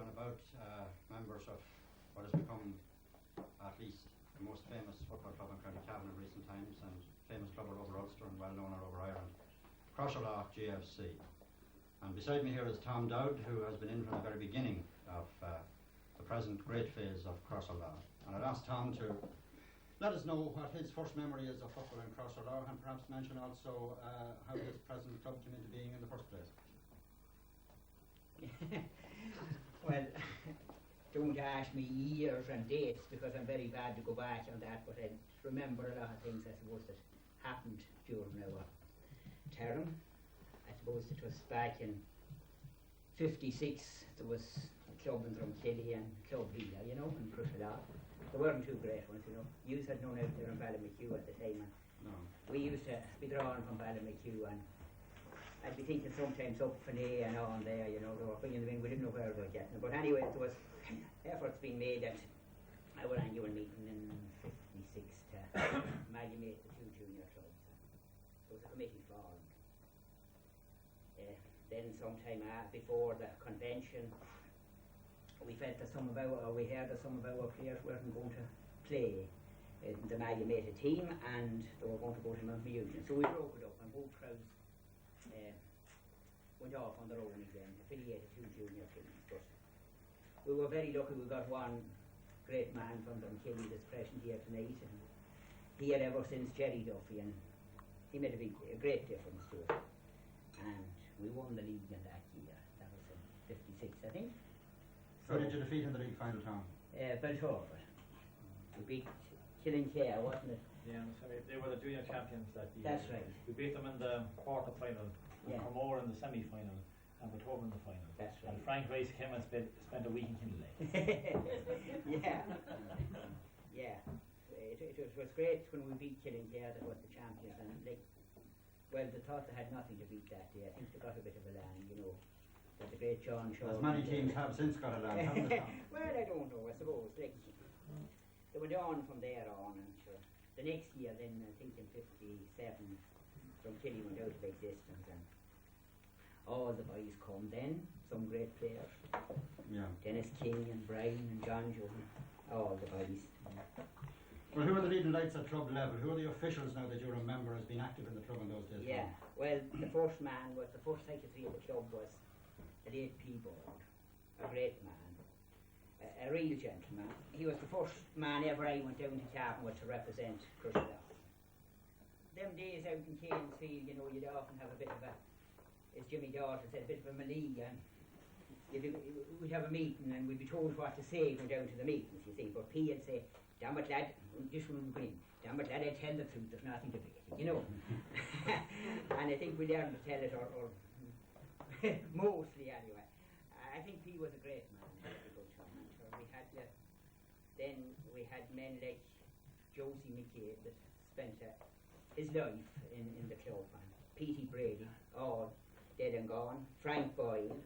and about members of what has become at least the most famous football club in County Cavan in recent times, and famous club all over Ulster and well known all over Ireland, Crosserlough GFC. And beside me here is Tom Dowd, who has been in from the very beginning of the present great phase of Crosserlough. And I'd ask Tom to let us know what his first memory is of football in Crosserlough, and perhaps mention also how this present club came into being in the first place. Well, don't ask me years and dates, because I'm very bad to go back on that, but I remember a lot of things, I suppose, that happened during our term. I suppose it was back in 56, there was a club in Drumkilly and Club Vila, you know, in Crosserlough. There weren't two great ones, you know. Yous had none out there in Ballymacue at the time, and No. we used to be drawn from Ballymacue, and I'd be thinking sometimes up for A and on there, you know, they were bringing them in, we didn't know where they were getting them. But anyway, there was efforts being made at our annual meeting in 56 to amalgamate the two junior clubs. There was a committee formed. Then sometime before the convention, we felt that we heard that some of our players weren't going to play in the amalgamated team, and they were going to go to Mount Union. So we broke it up, and both crowds went off on their own again, affiliated two junior teams. But we were very lucky, we got one great man from Drumkilly that's present here tonight, and he had ever since Jerry Duffy, and he made a great difference to us. And we won the league in that year. That was in 56, I think. Who did you defeat in the league final, Tom? Belfort. We beat Killincare, wasn't it? Yeah, so they were the junior champions that year. That's right. We beat them in the quarter final, Yeah. Cromore in the semi final, and Belfort in the final. That's right. And Frank Rice came and spent a week in Kinley. Yeah. Yeah. It was great when we beat Killincare, that was the champions, and well, they thought they had nothing to beat that day. I think they got a bit of a land, you know. But the great John Shaw. As many teams have since got a land, haven't they, Tom? Well, I don't know, I suppose. They went on from there on, and sure. The next year, then, I think in 57, Drumkilly went out of existence, and all the boys come then, some great players. Yeah. Dennis King and Brian and John Joe, all the boys. Well, who are the leading lights at club level? Who are the officials now that you remember as being active in the club in those days? Yeah, well, the first secretary of the club was the late P. Board, a great man, a real gentleman. He was the first man ever I went down to Cavan with to represent Crosserlough. Them days out in Cairnsfield, you know, you'd often have a bit of a, as Jimmy Dawson said, a bit of a melee, and we'd have a meeting and we'd be told what to say going down to the meetings, you see. But P would say, "Damn it, lad," this one would go in, "Damn it, lad, I tell the truth, there's nothing to it," you know. And I think we learned to tell it, or mostly anyway. I think P was a great man, he was a good man. We had then we had men like Josie McCabe that spent his life in the club, and Petey Brady, all dead and gone, Frank Boyle,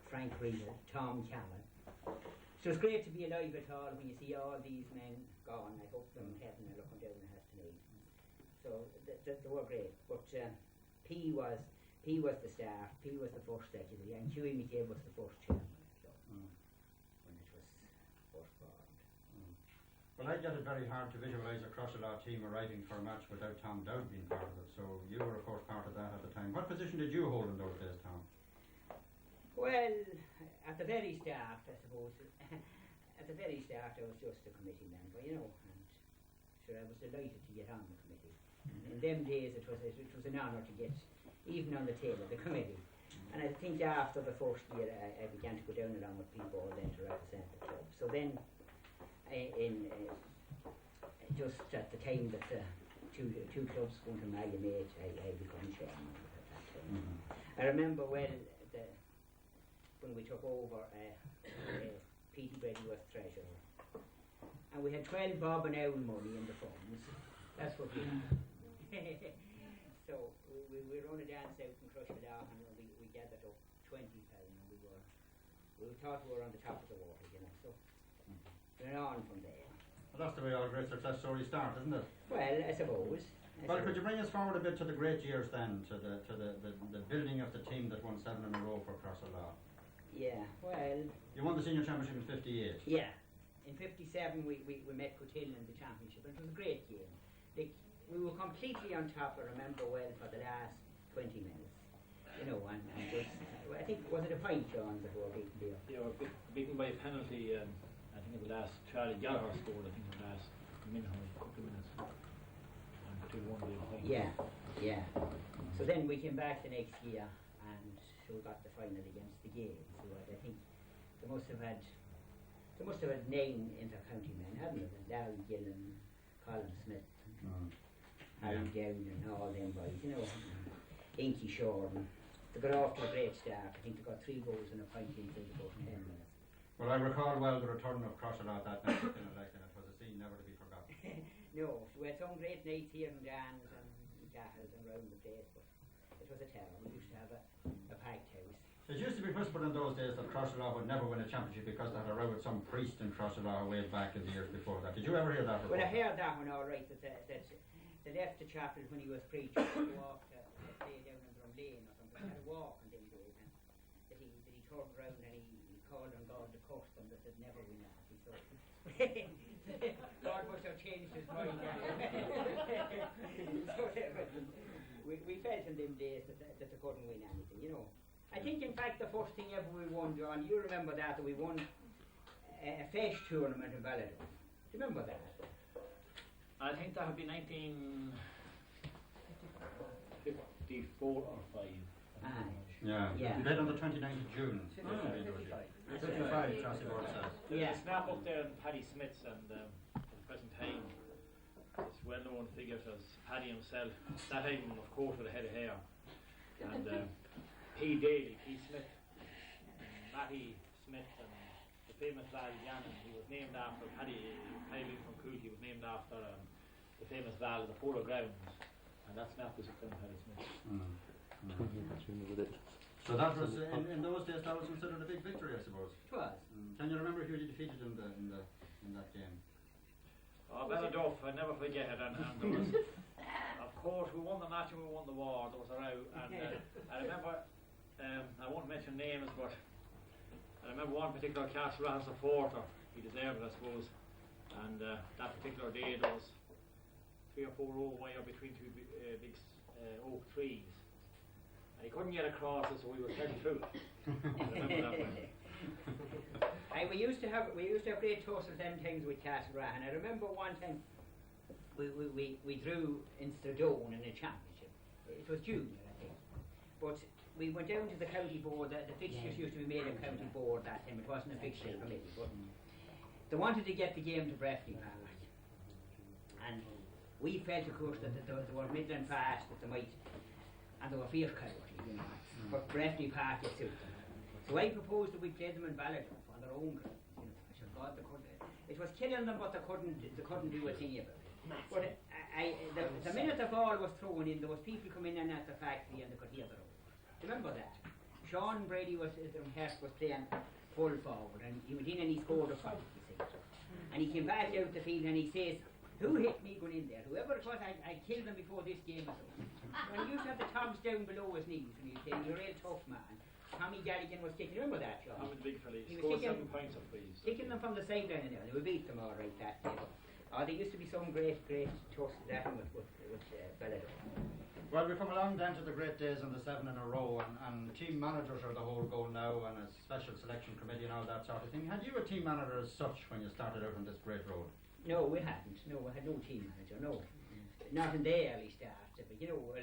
Frank Riedel, Tom Cavan. So it's great to be alive at all when you see all these men gone. I hope them heaven are looking down on us tonight. So they were great. But P was the star, P was the first secretary, and Hughie McCabe was the first chairman of the club when it was first formed. Well, I get it very hard to visualise a Crosserlough team arriving for a match without Tom Dowd being part of it. So you were, of course, part of that at the time. What position did you hold in those days, Tom? Well, at the very start, I suppose, at the very start I was just a committee member, you know, and sure I was delighted to get on the committee. In them days it was an honour to get even on the table of the committee. And I think after the first year I began to go down along with people then to represent the club. So then, just at the time that the two clubs were going to amalgamate, I became chairman at that time. I remember well when we took over, Petey Brady was treasurer, and we had 12 bob an hour money in the funds. That's what we had. So we run a dance out in Crosserlough, and we gathered up 20 pounds, and we thought we were on the top of the water, you know. So went on from there. Well, that's the way all great success stories start, isn't it? Well, I suppose. Well, could you bring us forward a bit to the great years then, to the building of the team that won 7 in a row for Crosserlough? Yeah, Yeah, well... You won the senior championship in 58. Yeah. In 57 we met Cotillion in the championship, and it was a great game. Like, we were completely on top, I remember well, for the last 20 minutes. You know, and just, I think, was it a point, John, that we were beaten there? They were beaten by a penalty, I think in the last, Charlie Gallagher scored, I think in the last minute, or a couple of minutes. And 2-1 by a point. Yeah, yeah. So then we came back the next year, and so we got the final against the Gales. So I think they must have had 9 inter-county men, hadn't they? Larry Gillen, Colin Smith, Harry Down, and all them boys, you know. Inky Shorten. They got off to a great start. I think they got 3 goals and a point inside about 10 minutes. Well, I recall well the return of Crosserlough that night in election. It was a scene never to be forgotten. No, we had some great nights here in Dan's and Gattles and round the place, but it was a terror. We used to have a packed house. It used to be whispered in those days that Crosserlough would never win a championship because they had a row with some priest in Crosserlough way back in the years before that. Did you ever hear that report? Well, I heard that one all right, that they left the chapel when he was preaching to walk to play down in Drum Lane or something. They had a walk and then go, and that he turned around and he called on God to curse them that they'd never win that. He thought, God must have changed his mind. So, we felt in them days that they couldn't win anything, you know. I think, in fact, the first thing ever we won, John, you remember that we won a fesh tournament in Balladon. Do you remember that? I think that would be 1954 or 5. Yeah. Yeah. We played on the 29th of June. 55, Chelsea Board says. There's a snap up there in Paddy Smith's, and at the present time, it's well-known figures as Paddy himself. That time, of course, with a head of hair. And P. Daly, P. Smith, Matty Smith, and the famous Val Yannon, he was named after Paddy from Coolty, was named after the famous Val, the Polo Grounds, and that snap was from Paddy Smith. So that was in those days. That was considered a big victory, I suppose. It was. Can you remember who you defeated in that game? Oh, Belladuff, I never forget it, and there was, of course, we won the match and we won the war. There was a row, and I remember. I won't mention names, but I remember one particular Castlereagh supporter. He deserved it, I suppose. And that particular day, there was 3 or 4 row wire between 2 big oak trees. And he couldn't get across it, so we were heading through it. I remember that one. We used to have great tussles them times with Castlereagh, and I remember one time we drew in Stradone in a championship. It was junior, I think. But we went down to the county board. The fixtures used to be made of county board that time. It wasn't a fixture committee, but they wanted to get the game to Breffni Park, and we felt, of course, that they were middling fast, that they might, and they were fierce cowardly, you know. But Breffni Park it suited them. So I proposed that we play them in Balladon on their own ground. You know, I said, God, they couldn't. It was killing them, but they couldn't do a thing about it. But the minute the ball was thrown in, there was people coming in at the factory and they could hear the road. Remember that? Sean Brady was playing full forward, and he went in and he scored a point, you see. And he came back out the field and he says, who hit me going in there? Whoever it was, I killed them before this game was over. When he used to have the togs down below his knees, and he was saying, you're a real tough man. Tommy Galligan was kicking, remember that, Sean? I'm a big fella. He He was scored kicking- 7 points up for you. Kicking them from the sideline and there. We beat them all right that day. Oh, there used to be some great tussles that with Balladon. Well, we come along then to the great days and the 7 in a row, and team managers are the whole goal now, and a special selection committee and all that sort of thing. Had you a team manager as such when you started out on this great road? No, we hadn't. No, we had no team manager. No, not in the early start. But you know, well,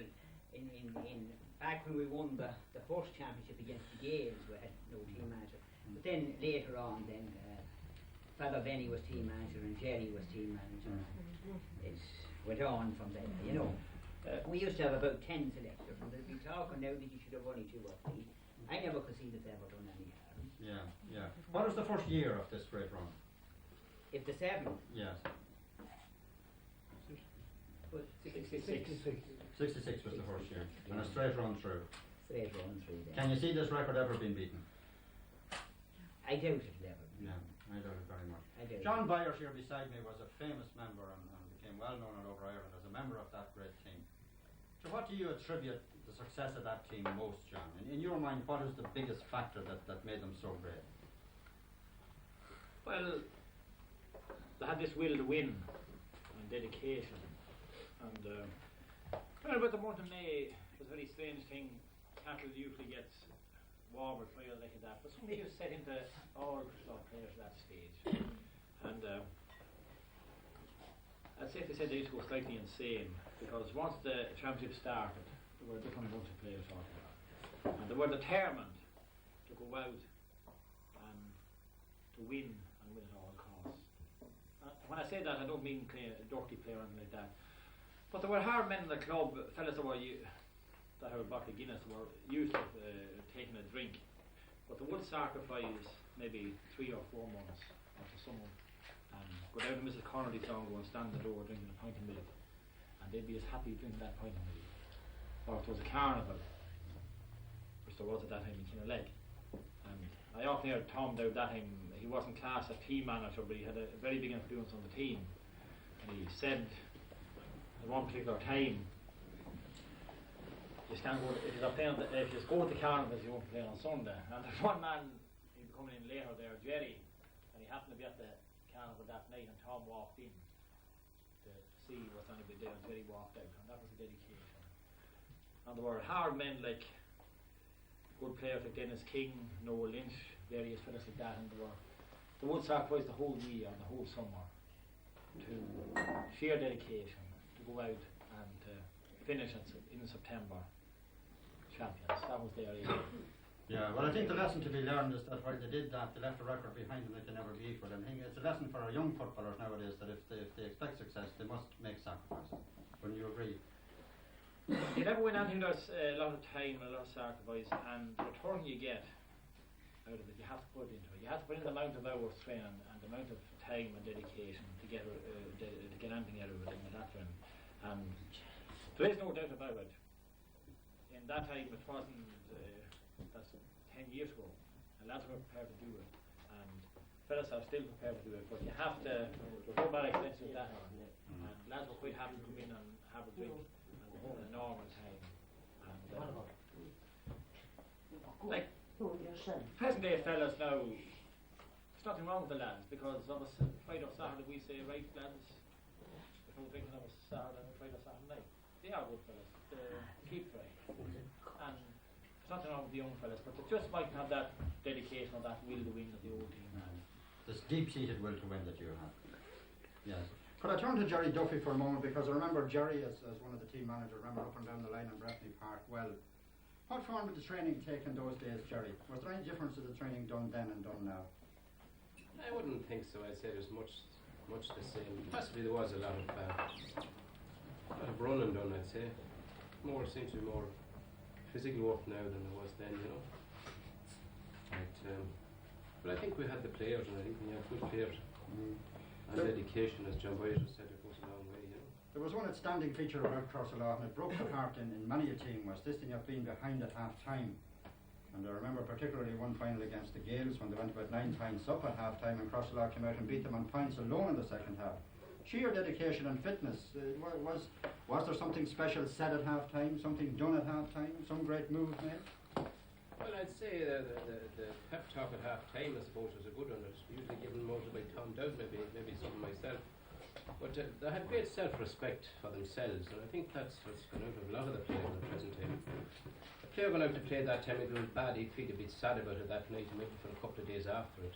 in back when we won the first championship against the Gales, we had no team manager. But then later on, Father Benny was team manager and Jerry was team manager. It went on from there, you know. We used to have about 10 selectors, and they'd be talking now that you should have only 2 or 3. I never could see that they ever done any harm. Yeah, yeah. What was the first year of this great run? If the 7, Yes. but 66. 66 was the first year, and a straight run through. straight run through there. Can you see this record ever being beaten? I doubt it never. Yeah, I doubt it very much. I doubt John it. Byers here beside me was a famous member and became well known all over Ireland as a member of that great team. So what do you attribute the success of that team most, John? In your mind, what is the biggest factor that made them so great? Well, they had this will to win and dedication. And well, about the month of May, it was a very strange thing. Cattle usually gets warmer trial like that, but somebody was set into all players at that stage. And I'd say they said they used to go slightly insane, because once the championship started, there were a different bunch of players altogether. And they were determined to go out and to win at all costs. When I say that, I don't mean a dirty player or anything like that. But there were hard men in the club, fellas that had a bottle of Guinness, were used to taking a drink. But they would sacrifice maybe 3 or 4 months after someone and go down to Mrs. Connolly's and go and stand at the door drinking a pint of milk. And they'd be as happy drinking that pint of milk. Or if there was a carnival, which there was at that time in Kinnerlegg. And I often heard Tom Dowd that time, he wasn't classed as team manager, but he had a very big influence on the team. And he said at one particular time, you can't go, if you just go to the carnivals, you won't play on Sunday. And there's one man, he'd be coming in later there, Jerry, and he happened to be at the carnival that night, and Tom walked in to see what's anybody there, and Jerry walked out, and that was the dedication. And there were hard men like good players like Dennis King, Noel Lynch, various fellas like that, and they would sacrifice the whole year and the whole summer to sheer dedication to go out and finish in September champions. That was their aim. Yeah, well, I think the lesson to be learned is that while they did that, they left a record behind them that they never be equal. And I think it's a lesson for our young footballers nowadays that if they expect success, they must make sacrifices. Wouldn't you agree? You never win anything. There's a lot of time, a lot of sacrifice, and the return you get out of it, you have to put into it. You have to put in the amount of hours training and the amount of time and dedication to get anything out of it in that training. And there is no doubt about it. In that time, it wasn't, that's 10 years ago, and lads were prepared to do it, and fellas are still prepared to do it, but you have to, there's no bad expense with that, and lads were quite happy to come in and have a drink, and go home in a normal time. And, like, present day fellas now, there's nothing wrong with the lads, because on a Friday or Saturday we say, right lads, if we're drinking on a Saturday, Friday or Saturday night, they are good fellas, keep right. And there's nothing wrong with the young fellas, but they just might have that dedication or that will to win that the old team has. This deep-seated will to win that you have. Yes. Could I turn to Jerry Duffy for a moment, because I remember Jerry as one of the team managers, I remember up and down the line in Breffni Park. Well, what form did the training take in those days, Jerry? Was there any difference to the training done then and done now? I wouldn't think so. I'd say there's much the same. Possibly there was a lot of running done, I'd say. Seems to be more physical work now than there was then, you know. But I think we had the players, and I think we have good players. And dedication, as John Boyer said, it goes a long way, you know. There was one outstanding feature about Crosserlough, and it broke the heart in many a team, was this thing of being behind at half time. And I remember particularly one final against the Gaels when they went about 9 pints up at half time, and Crosserlough came out and beat them on pints alone in the second half. Sheer dedication and fitness. Was there something special said at half time, something done at half time, some great move made? Well, I'd say the pep talk at half time, I suppose, was a good one. It's usually given motive by Tom Dowd, maybe something myself. But they had great self-respect for themselves, and I think that's what's gone out of a lot of the players in the present time. A player going out to play that time, it was bad, he'd feel a bit sad about it that night, maybe for a couple of days after it.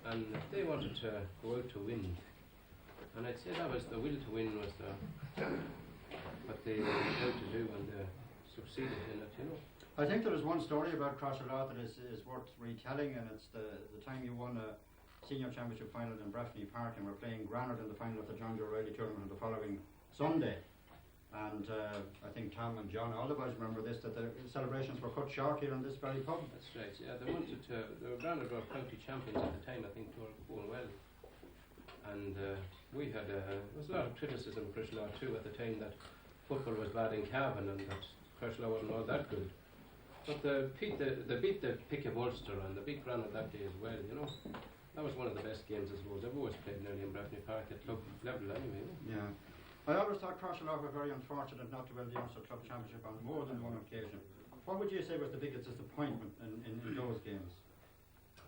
And if they wanted to go out to win, and I'd say that was the will to win, was what they were out to do, and succeeded in it, you know. I think there is one story about Crosserlough that is worth retelling, and it's the time you won a senior championship final in Breffni Park, and were playing Granard in the final of the John Joe Riley tournament the following Sunday. And I think Tom and John, all the boys remember this, that the celebrations were cut short here in this very pub. That's right, yeah. They were Granard were county champions at the time, I think they were going well. And we had, there was a lot of criticism of Crosserlough too at the time, that football was bad in Cavan and that Crosserlough wasn't all that good. But they beat the Pick of Ulster and they beat Granard that day as well, you know. That was one of the best games, I suppose, I've always played nearly in Breffni Park at club level anyway, you know. Yeah. I always thought Crosserlough were very unfortunate not to win the Ulster Club Championship on more than one occasion. What would you say was the biggest disappointment in those games?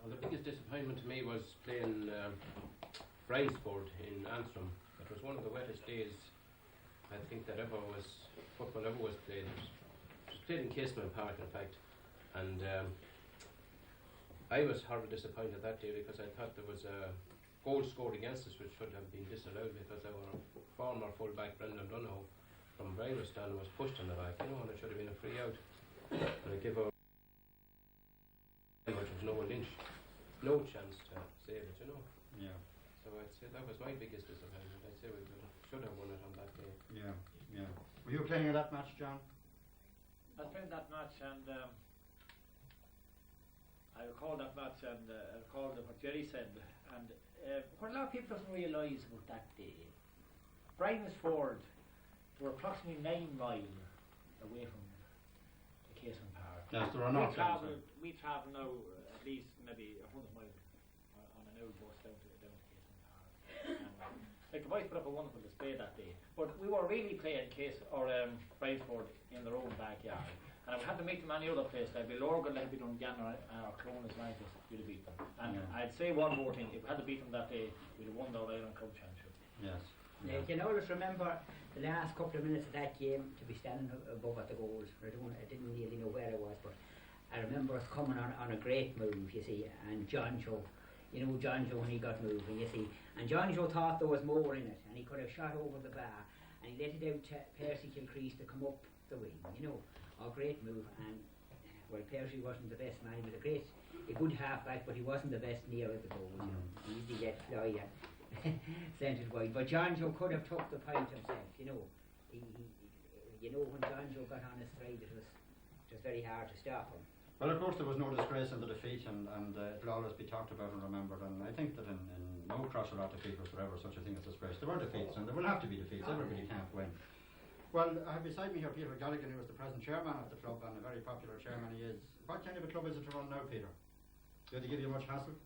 Well, the biggest disappointment to me was playing Brainsford in Antrim. It was one of the wettest days I think that football ever was played. It was played in Casement Park, in fact, and I was horribly disappointed that day because I thought there was a goal scored against us which should have been disallowed because our former full-back Brendan Donohoe from Brainston was pushed in the back, and it should have been a free out. And I give out which was Noel Lynch no chance to save it, Yeah. So I'd say that was my biggest disappointment. I'd say we should have won it on that day. Yeah. Were you playing in that match, John? I was playing that match, and I recall that match, and I recall what Jerry said. And what a lot of people doesn't realise about that day, Brainsford, they were approximately 9 miles away from the Casement Park. Yes, there are not. We travel now at least maybe 100 miles on an old bus down to Casement Park. Like the boys put up a wonderful display that day, but we were really playing Brainsford in their own backyard. And if we had to meet them any other place, like Lorgan, like we done Gannon or Clones United, we'd have beat them. And I'd say one more thing, if we had to beat them that day, we'd have won the Ireland Cup Championship. Yes. You can always remember the last couple of minutes of that game to be standing above at the goals. I didn't really know where I was, but I remember us coming on a great move, you see, and John Joe, John Joe when he got moving, you see, and John Joe thought there was more in it, and he could have shot over the bar, and he let it out to Percy Kilcrease to come up the wing, a great move. And well, Percy wasn't the best man, he was a good half-back, but he wasn't the best near at the goal, he easily let fly and sent it wide. But John Joe could have took the point himself, He when John Joe got on his stride, it was very hard to stop him. Well, of course, there was no disgrace in the defeat, and it'll always be talked about and remembered. And I think that in no Crosserlough defeat was there ever such a thing as disgrace. There were defeats, and there will have to be defeats. Everybody can't win. Well, I have beside me here Peter Galligan, who is the present chairman of the club, and a very popular chairman he is. What kind of a club is it to run now, Peter? Did they give you much hassle?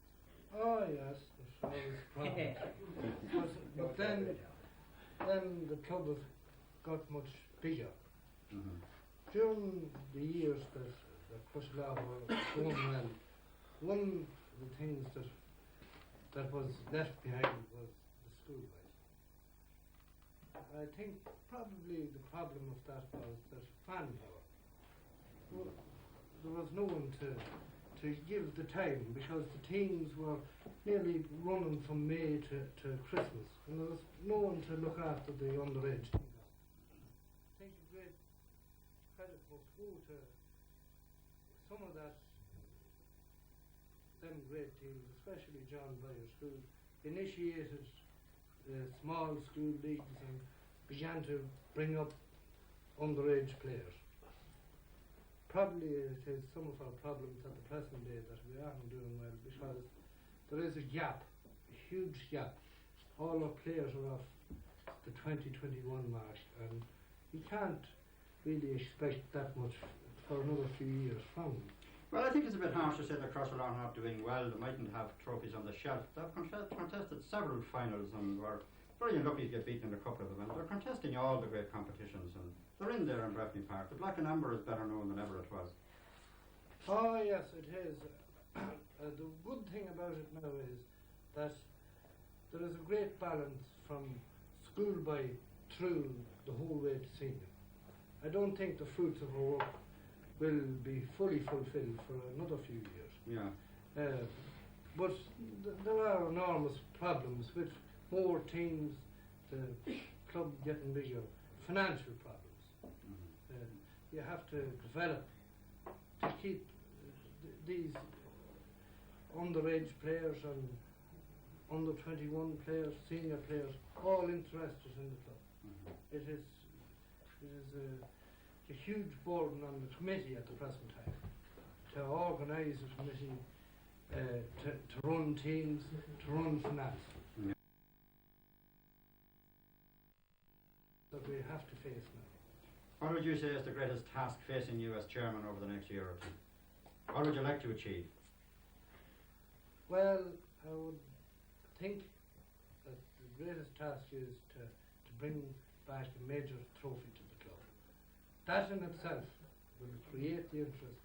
Oh yes, there's always problems. but then the club has got much bigger. Mm-hmm. During the years that Crosserlough were going well, one of the things that was left behind was the school life. I think probably the problem of that was that fan power. There was no one to give the time because the teams were nearly running from May to Christmas, and there was no one to look after the underage teams. I think a great credit must go to some of them great teams, especially John Byers, who initiated small school leagues and began to bring up underage players. Probably it is some of our problems at the present day that we aren't doing well because there is a gap, a huge gap. All our players are off the 2021 mark, and you can't really expect that much for another few years from them. Well, I think it's a bit harsh to say that Crosserlough are not doing well. They mightn't have trophies on the shelf. They've contested several finals and were very unlucky to get beaten in a couple of them. And they're contesting all the great competitions, and they're in there in Breffni Park. The Black and Amber is better known than ever it was. Oh yes, it is. The good thing about it now is that there is a great balance from schoolboy through the whole way to senior. I don't think the fruits of our work will be fully fulfilled for another few years. Yeah. But there are enormous problems with more teams, the club getting bigger, financial problems. Mm-hmm. You have to develop to keep these underage players and under 21 players, senior players, all interested in the club. Mm-hmm. It is a huge burden on the committee at the present time to organise a committee, to run teams, to run finance. Yeah. That we have to face now. What would you say is the greatest task facing you as chairman over the next year or two? What would you like to achieve? Well, I would think that the greatest task is to bring back a major trophy to the club. That in itself will create the interest,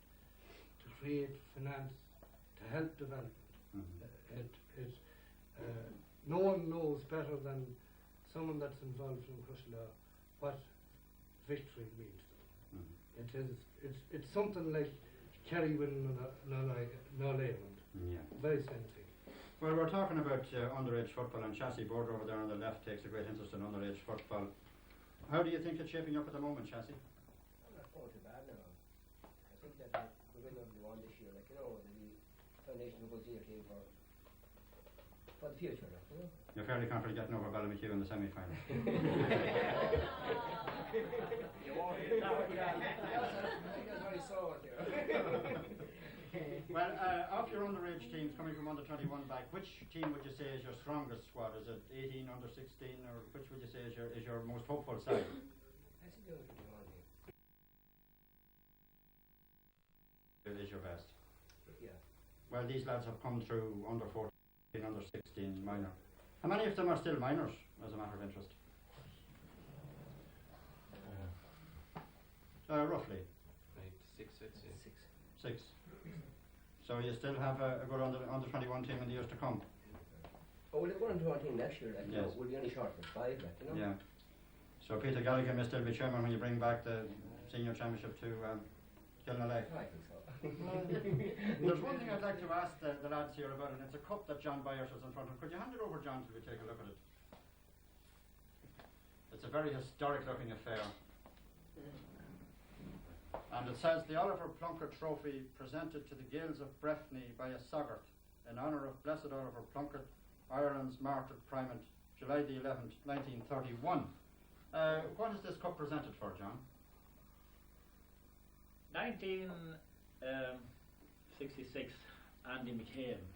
to create finance, to help development. No one knows better than someone that's involved in Crushlaw what victory means to them. It's something like Kerry winning Null Ireland. Yeah. Very same thing. Well, we're talking about underage football, and Chassis Border over there on the left takes a great interest in underage football. How do you think it's shaping up at the moment, Chassis? Not going too bad now. I think that we will have won this year. Like, you know, the foundation of a good year team for the future. Like, you know. You're fairly confident getting over Ballymakew in the semi-final. You won't hit that one. That's what he saw it there. Well, of your underage teams coming from under 21 back, which team would you say is your strongest squad? Is it 18, under 16, or which would you say is your most hopeful side? That's a good one here. It is your best. Yeah. Well, these lads have come through under 14, under 16 minor. How many of them are still minors, as a matter of interest? Roughly. Like 6, I'd say. 6. So you still have a good under 21 team in the years to come? Oh, we'll have one into our team next year. Like, you know, Yes. we'll be only short for 5, like, you know. Yeah. So Peter Gallagher may still be chairman when you bring back the senior championship to Kilnalake. I think so. There's one thing I'd like to ask the lads here about, and it's a cup that John Byers has in front of him. Could you hand it over, John, till we take a look at it? It's a very historic looking affair. And it says the Oliver Plunkett Trophy presented to the Gaels of Breffni by a Sogart in honour of Blessed Oliver Plunkett, Ireland's martyred primate, July the 11th, 1931. What is this cup presented for, John? 1966, Andy McCabe,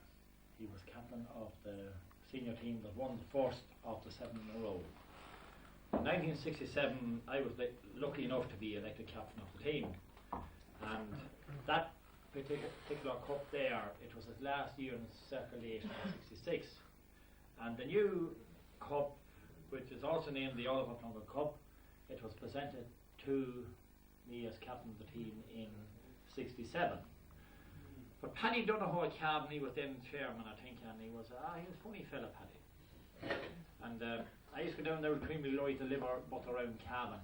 he was captain of the senior team that won the first of the 7 in a row. In 1967, I was lucky enough to be elected captain of the team, and that particular cup there, it was his last year in circulation in 66, and the new cup, which is also named the Oliver Plunkett Cup, it was presented to me as captain of the team in 67. But Paddy Donohoe Cavan, he was then chairman, I think, and he was a funny fella, Paddy. And I used to go down there with Creamy Lloyd to deliver butter around Cavan.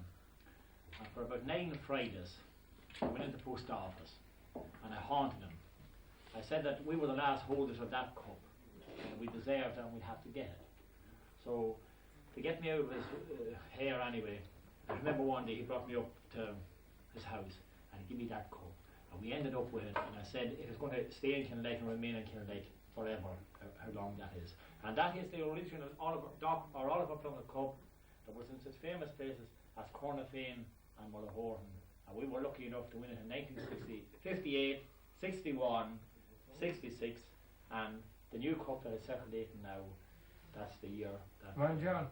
And for about 9 Fridays, I went into the post office and I haunted him. I said that we were the last holders of that cup, and we deserved it and we'd have to get it. So, to get me out of his hair anyway, I remember one day he brought me up to his house and he gave me that cup. And we ended up with it, and I said it was going to stay in Kilnalake and remain in Kilnalake forever, how long that is. And that is the original Oliver Plunkett Cup that was in such famous places as Cornafane and Mullahoran. And we were lucky enough to win it in 1958, 61, 66, and the new cup that is circulating now, that's the year that... Come on, John.